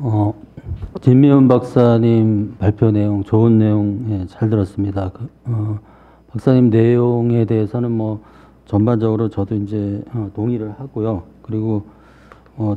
어, 진미은 박사님 발표 내용, 좋은 내용, 예, 잘 들었습니다. 박사님 내용에 대해서는 뭐 전반적으로 저도 이제 동의를 하고요. 그리고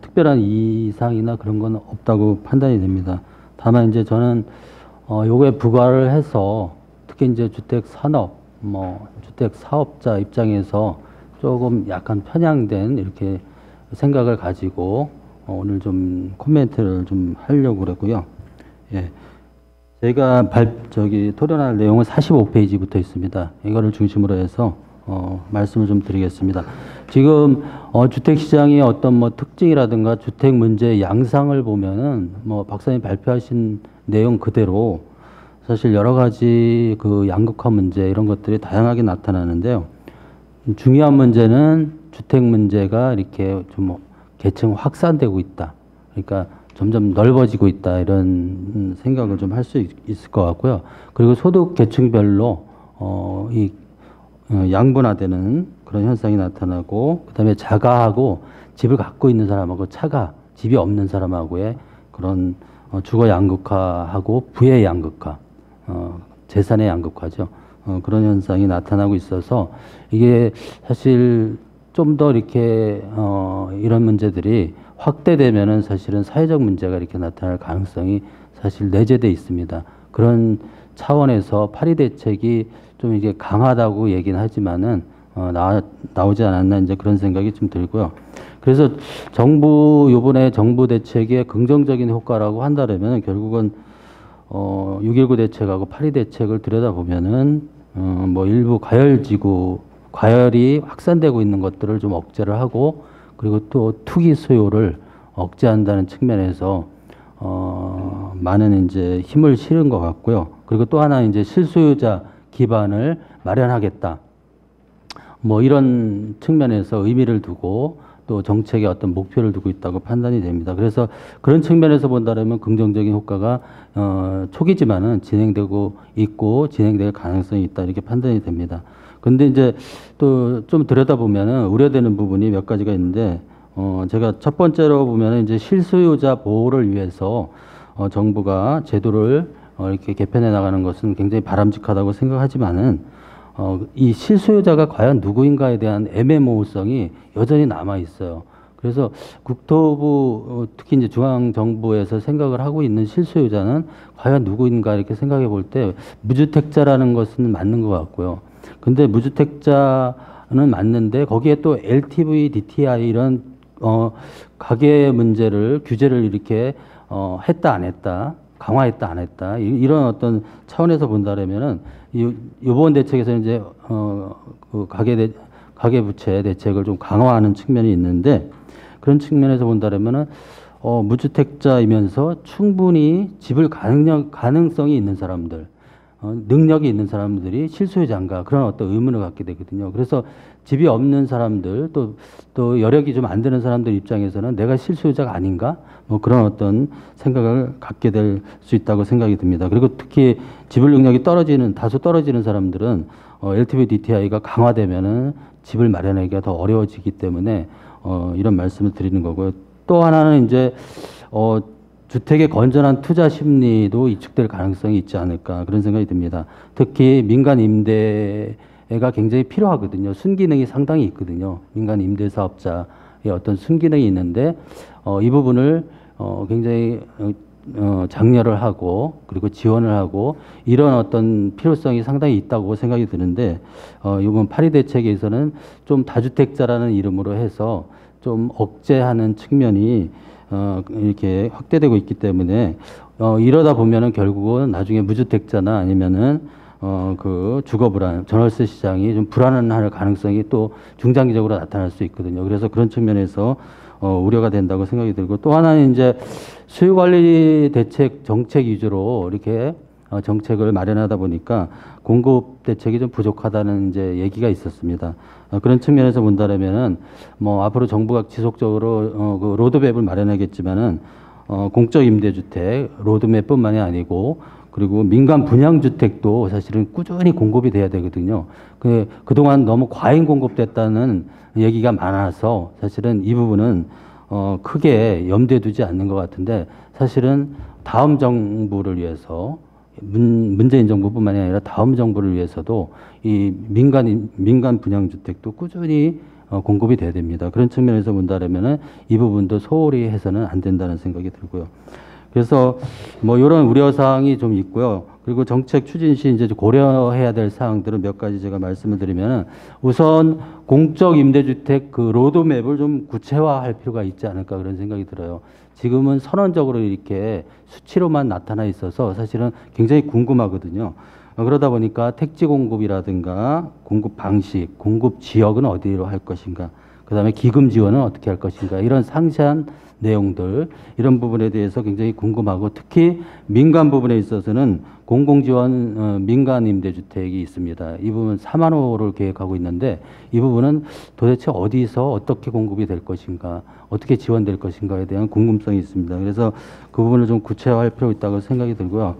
특별한 이상이나 그런 건 없다고 판단이 됩니다. 다만 이제 저는 요거에 부과를 해서 특히 이제 주택 산업, 뭐 주택 사업자 입장에서 조금 약간 편향된 이렇게 생각을 가지고 오늘 좀 코멘트를 좀 하려고 그러고요. 예. 제가 토론할 내용은 45페이지부터 있습니다. 이거를 중심으로 해서 말씀을 좀 드리겠습니다. 지금 주택시장의 어떤 뭐 특징이라든가 주택 문제 양상을 보면은 뭐 박사님 발표하신 내용 그대로 사실 여러 가지 그 양극화 문제 이런 것들이 다양하게 나타나는데요. 중요한 문제는 주택 문제가 이렇게 좀 계층 확산되고 있다. 그러니까 점점 넓어지고 있다. 이런 생각을 좀 할 수 있을 것 같고요. 그리고 소득 계층별로 양분화되는 그런 현상이 나타나고, 그다음에 자가하고 집을 갖고 있는 사람하고 집이 없는 사람하고의 그런 주거 양극화하고 부의 양극화, 재산의 양극화죠. 그런 현상이 나타나고 있어서 이게 사실 좀 더 이렇게 이런 문제들이 확대되면은 사실은 사회적 문제가 이렇게 나타날 가능성이 사실 내재돼 있습니다. 그런 차원에서 파리 대책이 좀 이게 강하다고 얘기는 하지만은 나오지 않았나 이제 그런 생각이 좀 들고요. 그래서 요번에 정부 대책의 긍정적인 효과라고 한다면 결국은 6.19 대책하고 파리 대책을 들여다보면은 뭐 일부 과열이 확산되고 있는 것들을 좀 억제를 하고, 그리고 또 투기 수요를 억제한다는 측면에서 많은 이제 힘을 실은 것 같고요. 그리고 또 하나 이제 실소유자 기반을 마련하겠다. 뭐 이런 측면에서 의미를 두고 또 정책의 어떤 목표를 두고 있다고 판단이 됩니다. 그래서 그런 측면에서 본다면 긍정적인 효과가 초기지만은 진행되고 있고 진행될 가능성이 있다 이렇게 판단이 됩니다. 근데 이제 또 좀 들여다보면은 우려되는 부분이 몇 가지가 있는데, 제가 첫 번째로 보면은 이제 실소유자 보호를 위해서 정부가 제도를 이렇게 개편해 나가는 것은 굉장히 바람직하다고 생각하지만은 이 실소유자가 과연 누구인가에 대한 애매모호성이 여전히 남아 있어요. 그래서 국토부 특히 이제 중앙 정부에서 생각을 하고 있는 실소유자는 과연 누구인가 이렇게 생각해 볼 때 무주택자라는 것은 맞는 것 같고요. 근데 무주택자는 맞는데 거기에 또 LTV, DTI 이런 가계 문제를 규제를 이렇게 했다 안 했다, 강화했다 안 했다 이런 어떤 차원에서 본다면은 이번 대책에서 이제 그 가계 부채 대책을 좀 강화하는 측면이 있는데, 그런 측면에서 본다면은 무주택자이면서 충분히 집을 가능성이 있는 사람들, 능력이 있는 사람들이 실소유자인가 그런 어떤 의문을 갖게 되거든요. 그래서 집이 없는 사람들 또 여력이 좀 안 되는 사람들 입장에서는 내가 실소유자가 아닌가 뭐 그런 어떤 생각을 갖게 될 수 있다고 생각이 듭니다. 그리고 특히 지불 능력이 다소 떨어지는 사람들은 LTV DTI가 강화되면은 집을 마련하기가 더 어려워지기 때문에 이런 말씀을 드리는 거고요. 또 하나는 이제 주택의 건전한 투자 심리도 위축될 가능성이 있지 않을까 그런 생각이 듭니다. 특히 민간 임대가 굉장히 필요하거든요. 순기능이 상당히 있거든요. 민간 임대 사업자의 어떤 순기능이 있는데 이 부분을 굉장히 장려를 하고 그리고 지원을 하고 이런 어떤 필요성이 상당히 있다고 생각이 드는데, 이번 파리 대책에서는 좀 다주택자라는 이름으로 해서 좀 억제하는 측면이 이렇게 확대되고 있기 때문에 이러다 보면은 결국은 나중에 무주택자나 아니면은 그 주거 불안, 전월세 시장이 좀 불안할 가능성이 또 중장기적으로 나타날 수 있거든요. 그래서 그런 측면에서 우려가 된다고 생각이 들고, 또 하나는 이제 수요관리 대책 정책 위주로 이렇게 정책을 마련하다 보니까 공급 대책이 좀 부족하다는 이제 얘기가 있었습니다. 그런 측면에서 본다면은 뭐 앞으로 정부가 지속적으로 그 로드맵을 마련하겠지만은 공적 임대주택 로드맵뿐만이 아니고 그리고 민간 분양주택도 사실은 꾸준히 공급이 돼야 되거든요. 그동안 너무 과잉 공급됐다는 얘기가 많아서 사실은 이 부분은 크게 염두에 두지 않는 것 같은데 사실은 다음 정부를 위해서 문재인 정부뿐만이 아니라 다음 정부를 위해서도 이 민간 분양주택도 꾸준히 공급이 돼야 됩니다. 그런 측면에서 본다면은 이 부분도 소홀히 해서는 안 된다는 생각이 들고요. 그래서 뭐 이런 우려 사항이 좀 있고요. 그리고 정책 추진 시 이제 고려해야 될 사항들은 몇 가지 제가 말씀을 드리면은 우선 공적 임대주택 그 로드맵을 좀 구체화할 필요가 있지 않을까 그런 생각이 들어요. 지금은 선언적으로 이렇게 수치로만 나타나 있어서 사실은 굉장히 궁금하거든요. 그러다 보니까 택지 공급이라든가 공급 방식, 공급 지역은 어디로 할 것인가, 그다음에 기금 지원은 어떻게 할 것인가, 이런 상세한 내용들, 이런 부분에 대해서 굉장히 궁금하고, 특히 민간 부분에 있어서는 공공지원 민간 임대주택이 있습니다. 이 부분 4만 호를 계획하고 있는데 이 부분은 도대체 어디서 어떻게 공급이 될 것인가, 어떻게 지원될 것인가에 대한 궁금성이 있습니다. 그래서 그 부분을 좀 구체화할 필요가 있다고 생각이 들고요.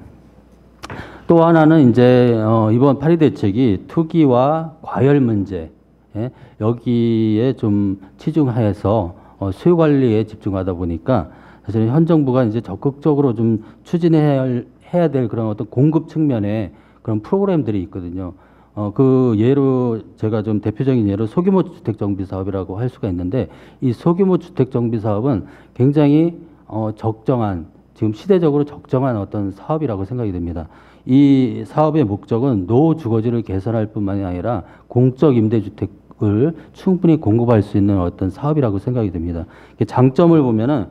또 하나는 이제 이번 파리 대책이 투기와 과열 문제, 예? 여기에 좀 치중해서 수요 관리에 집중하다 보니까 사실 현 정부가 이제 적극적으로 좀 추진해야 될 그런 어떤 공급 측면의 그런 프로그램들이 있거든요. 그 예로 제가 좀 대표적인 예로 소규모 주택 정비 사업이라고 할 수가 있는데, 이 소규모 주택 정비 사업은 굉장히 적정한, 지금 시대적으로 적정한 어떤 사업이라고 생각이 됩니다. 이 사업의 목적은 노후 주거지를 개선할 뿐만이 아니라 공적 임대주택을 충분히 공급할 수 있는 어떤 사업이라고 생각이 됩니다. 장점을 보면은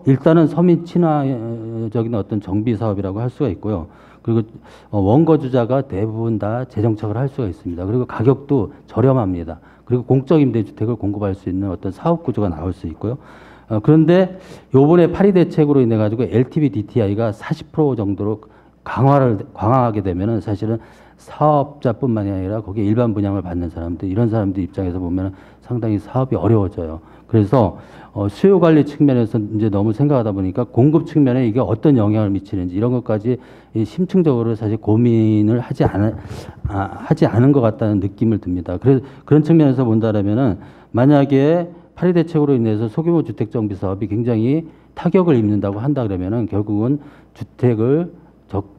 일단은 서민 친화적인 어떤 정비 사업이라고 할 수가 있고요. 그리고 원거주자가 대부분 다 재정착을 할 수가 있습니다. 그리고 가격도 저렴합니다. 그리고 공적 임대주택을 공급할 수 있는 어떤 사업 구조가 나올 수 있고요. 그런데 요번에 파리 대책으로 인해 가지고 LTV DTI가 40% 정도로 강화하게 되면은 사실은 사업자뿐만이 아니라 거기에 일반 분양을 받는 사람들, 이런 사람들 입장에서 보면 상당히 사업이 어려워져요. 그래서 수요 관리 측면에서 이제 너무 생각하다 보니까 공급 측면에 이게 어떤 영향을 미치는지 이런 것까지 심층적으로 사실 고민을 하지 않은 것 같다는 느낌을 듭니다. 그래서 그런 측면에서 본다면은 만약에 파리 대책으로 인해서 소규모 주택 정비 사업이 굉장히 타격을 입는다고 한다 그러면은 결국은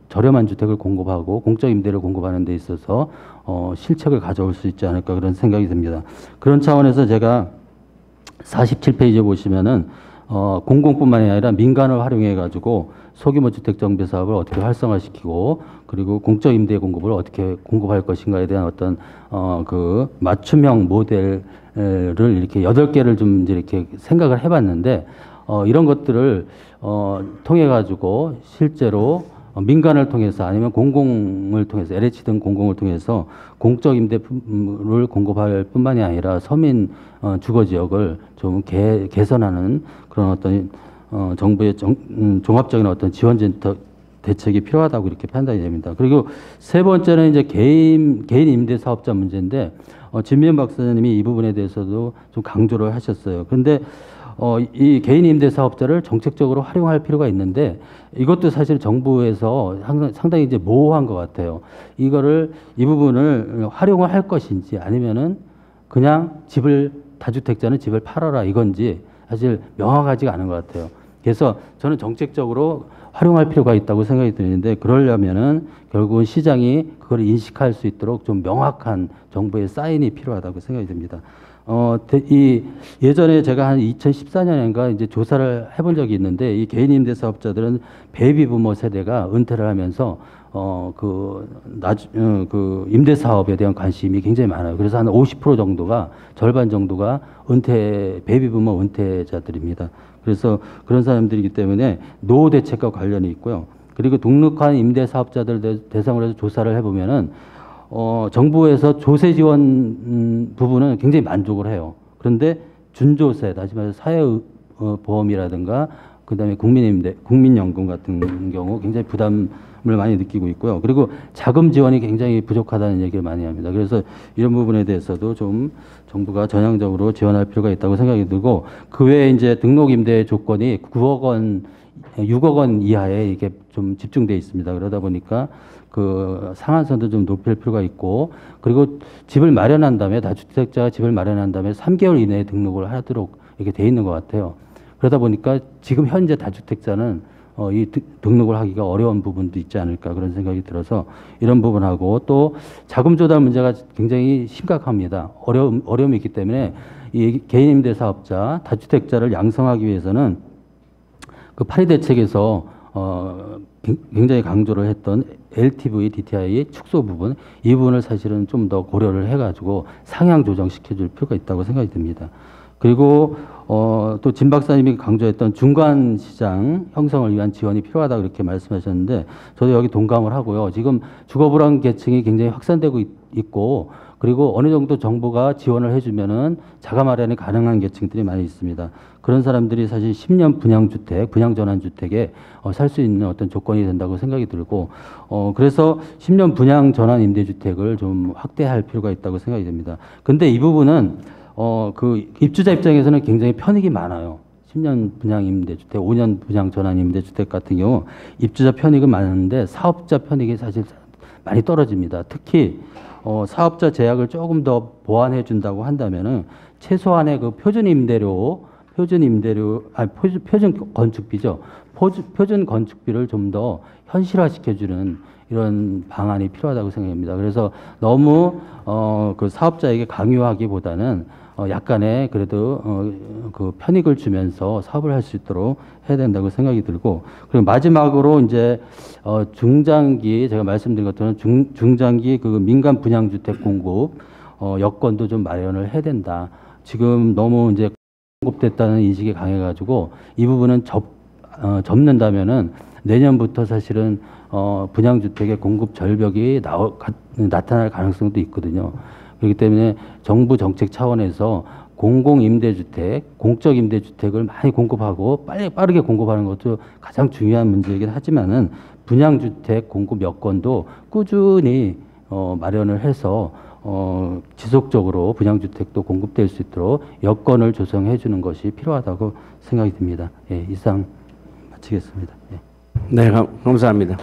저렴한 주택을 공급하고 공적 임대를 공급하는 데 있어서 실책을 가져올 수 있지 않을까 그런 생각이 듭니다. 그런 차원에서 제가 47페이지에 보시면은 공공뿐만이 아니라 민간을 활용해 가지고 소규모 주택 정비 사업을 어떻게 활성화시키고, 그리고 공적 임대 공급을 어떻게 공급할 것인가에 대한 어떤 그 맞춤형 모델을 이렇게 8개를 좀 이렇게 생각을 해봤는데, 이런 것들을 통해 가지고 실제로 민간을 통해서 아니면 공공을 통해서, LH 등 공공을 통해서 공적 임대를 공급할 뿐만이 아니라 서민 주거 지역을 좀 개선하는 그런 어떤 정부의 종합적인 어떤 지원 대책이 필요하다고 이렇게 판단이 됩니다. 그리고 세 번째는 이제 개인 임대 사업자 문제인데, 진미연 박사님이 이 부분에 대해서도 좀 강조를 하셨어요. 그런데 이 개인 임대 사업자를 정책적으로 활용할 필요가 있는데, 이것도 사실 정부에서 상당히 이제 모호한 것 같아요. 이 부분을 활용을 할 것인지 아니면은 그냥 다주택자는 집을 팔아라 이건지 사실 명확하지가 않은 것 같아요. 그래서 저는 정책적으로 활용할 필요가 있다고 생각이 드는데, 그러려면은 결국은 시장이 그걸 인식할 수 있도록 좀 명확한 정부의 사인이 필요하다고 생각이 듭니다. 예전에 제가 한 2014년인가 이제 조사를 해본 적이 있는데, 이 개인 임대 사업자들은 베이비 부모 세대가 은퇴를 하면서 임대 사업에 대한 관심이 굉장히 많아요. 그래서 한 50% 정도가, 절반 정도가 베이비 부모 은퇴자들입니다. 그래서 그런 사람들이기 때문에 노후 대책과 관련이 있고요. 그리고 독립한 임대 사업자들 대상으로 해서 조사를 해보면은 정부에서 조세 지원 부분은 굉장히 만족을 해요. 그런데 준조세, 다시 말해서 사회보험이라든가 그다음에 국민연금 같은 경우 굉장히 부담을 많이 느끼고 있고요. 그리고 자금 지원이 굉장히 부족하다는 얘기를 많이 합니다. 그래서 이런 부분에 대해서도 좀 정부가 전향적으로 지원할 필요가 있다고 생각이 들고, 그 외에 이제 등록임대 조건이 6억 원 이하에 이게 좀 집중되어 있습니다. 그러다 보니까 그 상한선도 좀 높일 필요가 있고, 그리고 집을 마련한 다음에, 다주택자가 집을 마련한 다음에 3개월 이내에 등록을 하도록 이렇게 돼 있는 것 같아요. 그러다 보니까 지금 현재 다주택자는 이 등록을 하기가 어려운 부분도 있지 않을까 그런 생각이 들어서 이런 부분하고 또 자금 조달 문제가 굉장히 심각합니다. 어려움이 있기 때문에 이 개인임대 사업자, 다주택자를 양성하기 위해서는 그 파리 대책에서 굉장히 강조를 했던 LTV, DTI 축소 부분 이 부분을 사실은 좀 더 고려를 해가지고 상향 조정시켜줄 필요가 있다고 생각이 듭니다. 그리고 또 진 박사님이 강조했던 중간 시장 형성을 위한 지원이 필요하다 그렇게 말씀하셨는데 저도 여기 동감을 하고요. 지금 주거불안 계층이 굉장히 확산되고 있고 그리고 어느 정도 정부가 지원을 해주면은 자가 마련이 가능한 계층들이 많이 있습니다. 그런 사람들이 사실 10년 분양주택, 분양전환주택에 살 수 있는 어떤 조건이 된다고 생각이 들고 그래서 10년 분양전환 임대주택을 좀 확대할 필요가 있다고 생각이 됩니다. 근데 이 부분은 그 입주자 입장에서는 굉장히 편익이 많아요. 10년 분양 임대주택, 5년 분양 전환 임대주택 같은 경우 입주자 편익은 많은데 사업자 편익이 사실 많이 떨어집니다. 특히 사업자 제약을 조금 더 보완해 준다고 한다면은 최소한의 그 표준 건축비죠. 표준 건축비를 좀 더 현실화시켜주는 이런 방안이 필요하다고 생각합니다. 그래서 너무 그 사업자에게 강요하기보다는 약간의 그래도 그 편익을 주면서 사업을 할 수 있도록 해야 된다고 생각이 들고 그리고 마지막으로 이제 중장기 제가 말씀드린 것처럼 중장기 그 민간 분양주택 공급 여건도 좀 마련을 해야 된다. 지금 너무 이제 공급됐다는 인식이 강해가지고 이 부분은 접는다면은 내년부터 사실은 분양주택의 공급 절벽이 나타날 가능성도 있거든요. 그렇기 때문에 정부 정책 차원에서 공공임대주택, 공적임대주택을 많이 공급하고 빠르게 공급하는 것도 가장 중요한 문제이긴 하지만은 분양주택 공급 여건도 꾸준히 마련을 해서 지속적으로 분양주택도 공급될 수 있도록 여건을 조성해 주는 것이 필요하다고 생각이 듭니다. 예, 이상 마치겠습니다. 예. 네, 감사합니다.